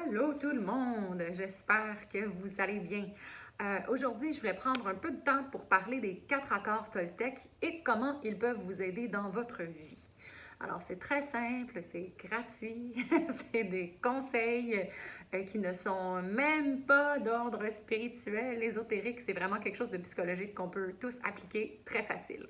Allô tout le monde, j'espère que vous allez bien. Aujourd'hui, je voulais prendre un peu de temps pour parler des 4 accords Toltec et comment ils peuvent vous aider dans votre vie. Alors, c'est très simple, c'est gratuit, c'est des conseils qui ne sont même pas d'ordre spirituel, ésotérique, c'est vraiment quelque chose de psychologique qu'on peut tous appliquer très facile.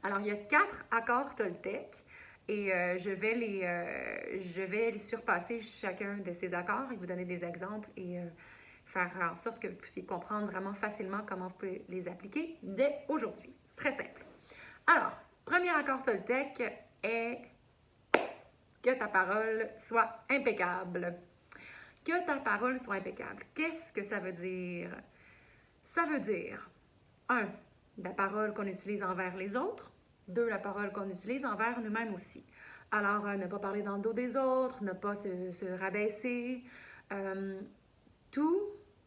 Alors, il y a 4 accords Toltec. Et je vais les surpasser chacun de ces accords et vous donner des exemples et faire en sorte que vous puissiez comprendre vraiment facilement comment vous pouvez les appliquer dès aujourd'hui. Très simple. Alors, premier accord Toltec est que ta parole soit impeccable. Que ta parole soit impeccable. Qu'est-ce que ça veut dire? Ça veut dire, 1, la parole qu'on utilise envers les autres. 2, la parole qu'on utilise envers nous-mêmes aussi. Alors, ne pas parler dans le dos des autres, ne pas se rabaisser. Tout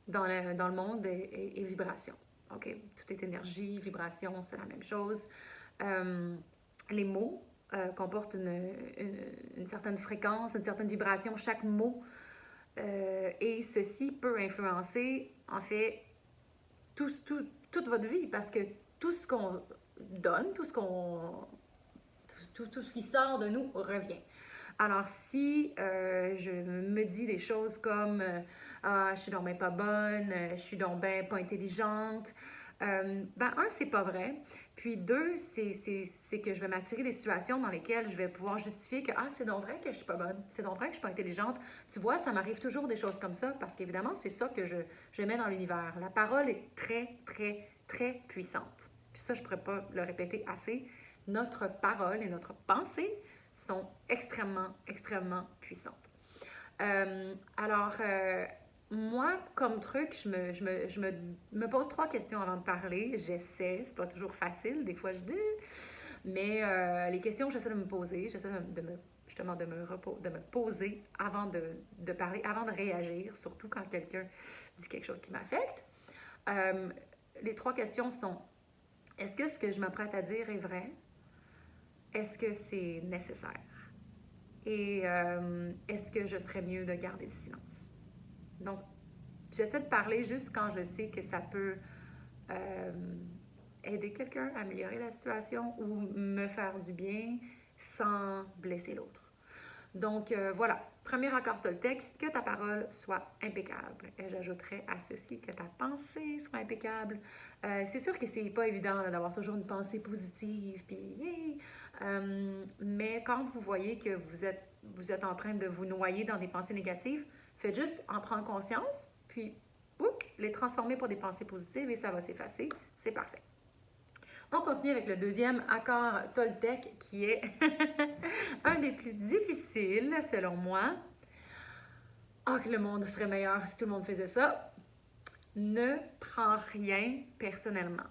dans le monde est vibration. OK? Tout est énergie, vibration, c'est la même chose. Les mots comportent une certaine fréquence, une certaine vibration, chaque mot. Et ceci peut influencer, en fait, toute votre vie, parce que tout ce qu'on donne, tout ce qui sort de nous revient. Alors, si je me dis des choses comme ah, je suis donc bien pas bonne, je suis donc bien pas intelligente, ben, 1, c'est pas vrai. Puis 2, c'est que je vais m'attirer des situations dans lesquelles je vais pouvoir justifier que ah, c'est donc vrai que je suis pas bonne, c'est donc vrai que je suis pas intelligente. Tu vois, ça m'arrive toujours des choses comme ça parce qu'évidemment, c'est ça que je mets dans l'univers. La parole est très, très, très puissante. Puis ça, je ne pourrais pas le répéter assez. Notre parole et notre pensée sont extrêmement, extrêmement puissantes. Alors, moi, comme truc, je me pose 3 questions avant de parler. J'essaie, c'est pas toujours facile, des fois je dis, mais les questions que j'essaie de me poser, j'essaie justement de me poser avant de parler, avant de réagir, surtout quand quelqu'un dit quelque chose qui m'affecte. Les 3 questions sont, est-ce que ce que je m'apprête à dire est vrai? Est-ce que c'est nécessaire? Et est-ce que je serais mieux de garder le silence? Donc, j'essaie de parler juste quand je sais que ça peut aider quelqu'un à améliorer la situation ou me faire du bien sans blesser l'autre. Donc, voilà. Premier accord Toltec, que ta parole soit impeccable. Et j'ajouterais à ceci que ta pensée soit impeccable. C'est sûr que c'est pas évident d'avoir toujours une pensée positive, puis mais quand vous voyez que vous êtes en train de vous noyer dans des pensées négatives, faites juste en prendre conscience, puis les transformer pour des pensées positives et ça va s'effacer. C'est parfait. On continue avec le deuxième accord Toltec qui est un des plus difficiles selon moi. Ah, que le monde serait meilleur si tout le monde faisait ça. Ne prends rien personnellement.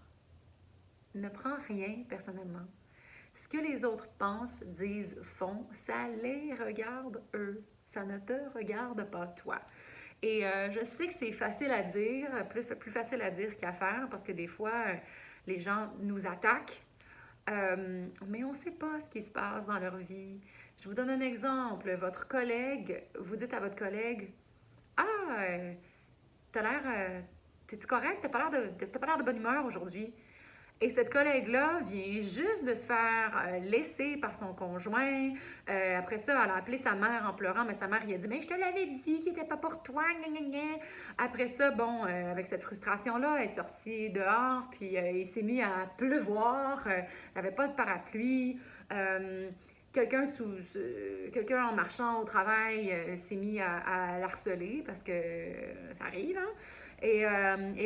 Ne prends rien personnellement. Ce que les autres pensent, disent, font, ça les regarde eux. Ça ne te regarde pas toi. Et je sais que c'est facile à dire, plus facile à dire qu'à faire, parce que des fois, les gens nous attaquent, mais on ne sait pas ce qui se passe dans leur vie. Je vous donne un exemple. Votre collègue, vous dites à votre collègue, « Ah, t'as l'air... t'es-tu correct? T'as pas l'air de bonne humeur aujourd'hui. » Et cette collègue-là vient juste de se faire laisser par son conjoint. Après ça, elle a appelé sa mère en pleurant, mais sa mère, il a dit « Mais je te l'avais dit qu'il n'était pas pour toi. » Après ça, bon, avec cette frustration-là, elle est sortie dehors, puis il s'est mis à pleuvoir. Elle n'avait pas de parapluie. Quelqu'un en marchant au travail s'est mis à l'harceler parce que ça arrive, hein? Et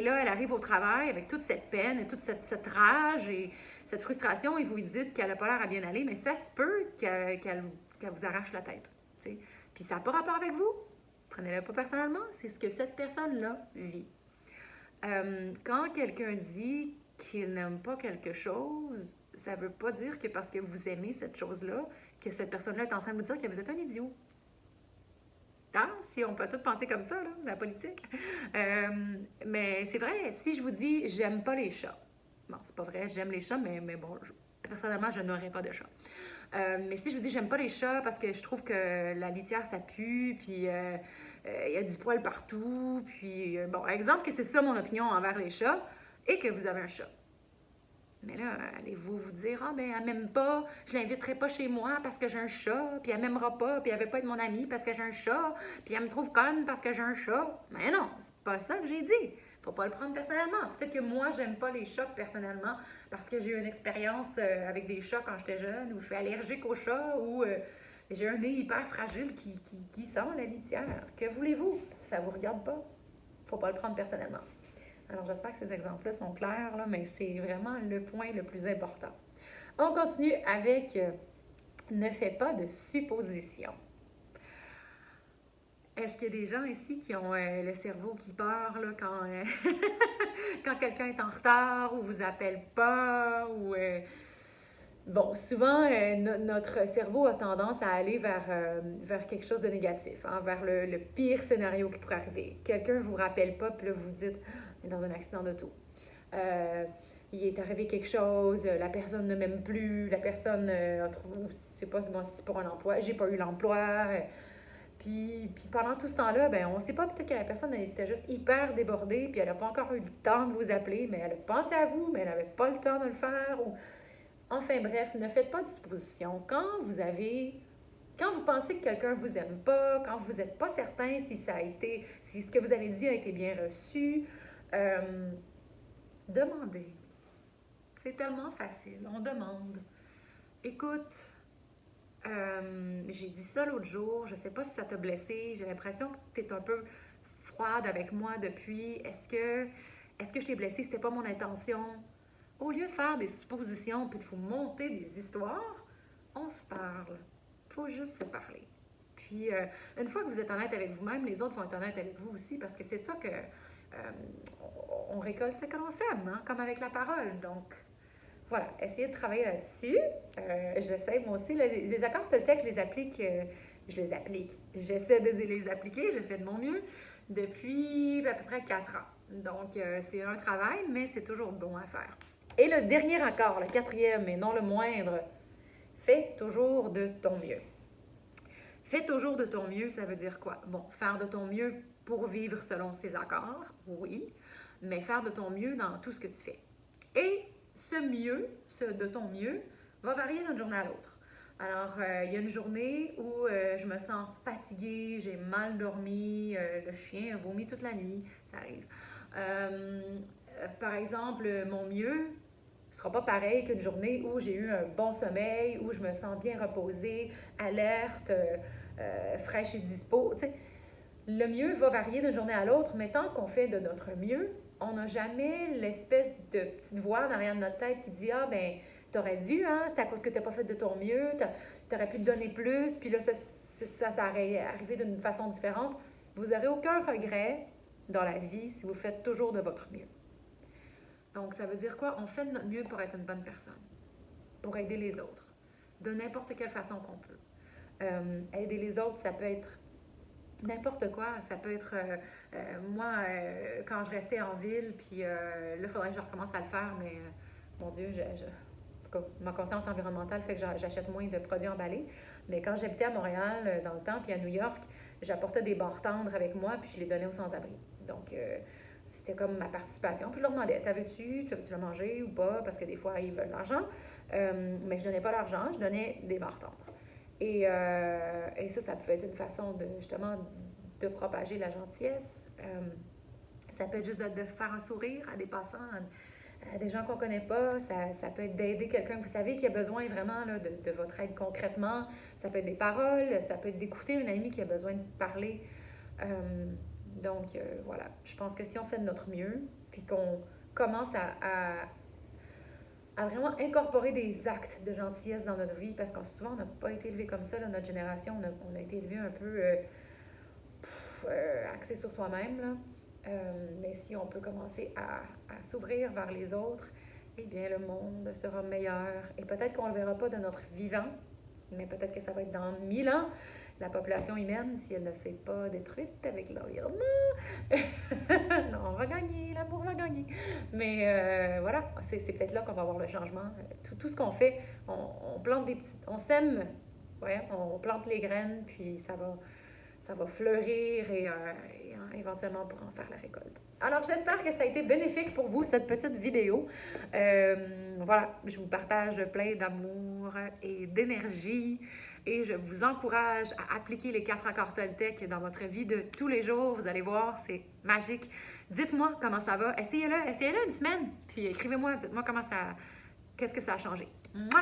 là, elle arrive au travail avec toute cette peine et toute cette rage et cette frustration et vous lui dites qu'elle n'a pas l'air à bien aller, mais ça se peut qu'elle vous arrache la tête. T'sais. Puis ça n'a pas rapport avec vous. Prenez-le pas personnellement, c'est ce que cette personne-là vit. Quand quelqu'un dit qu'il n'aime pas quelque chose, ça ne veut pas dire que parce que vous aimez cette chose-là, que cette personne-là est en train de vous dire que vous êtes un idiot. Hein? Si on peut tout penser comme ça, là, la politique. Mais c'est vrai, si je vous dis « j'aime pas les chats », bon, c'est pas vrai, j'aime les chats, mais bon, personnellement, je n'aurais pas de chat. Mais si je vous dis « j'aime pas les chats parce que je trouve que la litière, ça pue, puis il y a du poil partout, puis bon, exemple que c'est ça mon opinion envers les chats, et que vous avez un chat. Mais là, allez-vous vous dire, ah ben elle m'aime pas, je l'inviterai pas chez moi parce que j'ai un chat, puis elle m'aimera pas, puis elle veut pas être mon amie parce que j'ai un chat, puis elle me trouve conne parce que j'ai un chat. Mais non, c'est pas ça que j'ai dit. Faut pas le prendre personnellement. Peut-être que moi, j'aime pas les chats personnellement parce que j'ai eu une expérience avec des chats quand j'étais jeune, ou je suis allergique aux chats, ou j'ai un nez hyper fragile qui sent la litière. Que voulez-vous? Ça vous regarde pas. Faut pas le prendre personnellement. Alors, j'espère que ces exemples-là sont clairs, là, mais c'est vraiment le point le plus important. On continue avec ne fais pas de suppositions. Est-ce qu'il y a des gens ici qui ont le cerveau qui part là, quand, quand quelqu'un est en retard ou vous appelle pas ou bon, souvent notre cerveau a tendance à aller vers quelque chose de négatif, hein, vers le pire scénario qui pourrait arriver. Quelqu'un ne vous rappelle pas, puis là vous dites « dans un accident d'auto ». Il est arrivé quelque chose, la personne ne m'aime plus, la personne a trouvé, je sais pas si c'est pour un emploi, j'ai pas eu l'emploi. Puis pendant tout ce temps-là, ben on sait pas, peut-être que la personne était juste hyper débordée, puis elle n'a pas encore eu le temps de vous appeler, mais elle a pensé à vous, mais elle n'avait pas le temps de le faire. Ou... Enfin bref, ne faites pas de suppositions. Quand vous pensez que quelqu'un vous aime pas, quand vous n'êtes pas certain si ce que vous avez dit a été bien reçu, demandez. C'est tellement facile, on demande. Écoute, j'ai dit ça l'autre jour, je sais pas si ça t'a blessé, j'ai l'impression que tu es un peu froide avec moi depuis. Est-ce que je t'ai blessé? C'était pas mon intention. Au lieu de faire des suppositions puis de vous monter des histoires, on se parle. Faut juste se parler. Puis, une fois que vous êtes honnête avec vous-même, les autres vont être honnêtes avec vous aussi, parce que c'est ça que on récolte ce que l'on sème, hein, comme avec la parole. Donc, voilà, essayez de travailler là-dessus. J'essaie, moi aussi, les accords Toltec, je les applique. J'essaie de les appliquer, je fais de mon mieux depuis à peu près 4 ans. Donc, c'est un travail, mais c'est toujours bon à faire. Et le dernier accord, le quatrième, et non le moindre, fais toujours de ton mieux. Fais toujours de ton mieux, ça veut dire quoi? Bon, faire de ton mieux pour vivre selon ces accords, oui, mais faire de ton mieux dans tout ce que tu fais. Et ce de ton mieux, va varier d'une journée à l'autre. Alors, il y a une journée où je me sens fatiguée, j'ai mal dormi, le chien a vomi toute la nuit, ça arrive. Par exemple, mon mieux ne sera pas pareil qu'une journée où j'ai eu un bon sommeil, où je me sens bien reposée, alerte, fraîche et dispo. Tu sais, le mieux va varier d'une journée à l'autre, mais tant qu'on fait de notre mieux, on n'a jamais l'espèce de petite voix en arrière de notre tête qui dit « Ah, ben, t'aurais dû, hein, c'est à cause que t'as pas fait de ton mieux, t'aurais pu te donner plus, puis là, ça aurait arrivé d'une façon différente. » Vous n'aurez aucun regret dans la vie si vous faites toujours de votre mieux. Donc, ça veut dire quoi? On fait de notre mieux pour être une bonne personne, pour aider les autres, de n'importe quelle façon qu'on peut. Aider les autres, ça peut être n'importe quoi. Ça peut être, moi, quand je restais en ville, puis là, il faudrait que je recommence à le faire, mais mon Dieu, en tout cas, ma conscience environnementale fait que j'achète moins de produits emballés. Mais quand j'habitais à Montréal, dans le temps, puis à New York, j'apportais des barres tendres avec moi, puis je les donnais aux sans-abri. Donc, c'était comme ma participation. Puis je leur demandais, t'as veux-tu le manger ou pas? Parce que des fois, ils veulent de l'argent. Mais je donnais pas l'argent, je donnais des barres tendres. Et ça pouvait être une façon de, justement, de propager la gentillesse. Ça peut être juste de faire un sourire à des passants, à des gens qu'on ne connaît pas. Ça peut être d'aider quelqu'un que vous savez qui a besoin vraiment là, de votre aide concrètement. Ça peut être des paroles, ça peut être d'écouter une amie qui a besoin de parler. Donc, voilà. Je pense que si on fait de notre mieux, puis qu'on commence à vraiment incorporer des actes de gentillesse dans notre vie, parce que souvent, on n'a pas été élevé comme ça, là, notre génération, on a été élevé un peu axé sur soi-même, là. Mais si on peut commencer à s'ouvrir vers les autres, eh bien, le monde sera meilleur. Et peut-être qu'on ne le verra pas de notre vivant, mais peut-être que ça va être dans 1000 ans, la population humaine, si elle ne s'est pas détruite avec l'environnement. Non, on va gagner, l'amour va gagner. Mais voilà, c'est peut-être là qu'on va voir le changement. Tout ce qu'on fait, on plante des petites... On sème, ouais, on plante les graines, puis ça ça va fleurir et éventuellement on pourra en faire la récolte. Alors, j'espère que ça a été bénéfique pour vous, cette petite vidéo. Voilà, je vous partage plein d'amour et d'énergie et je vous encourage à appliquer les 4 accords Toltec dans votre vie de tous les jours. Vous allez voir, c'est magique. Dites-moi comment ça va. Essayez-le une semaine, puis écrivez-moi, dites-moi qu'est-ce que ça a changé. Mouah!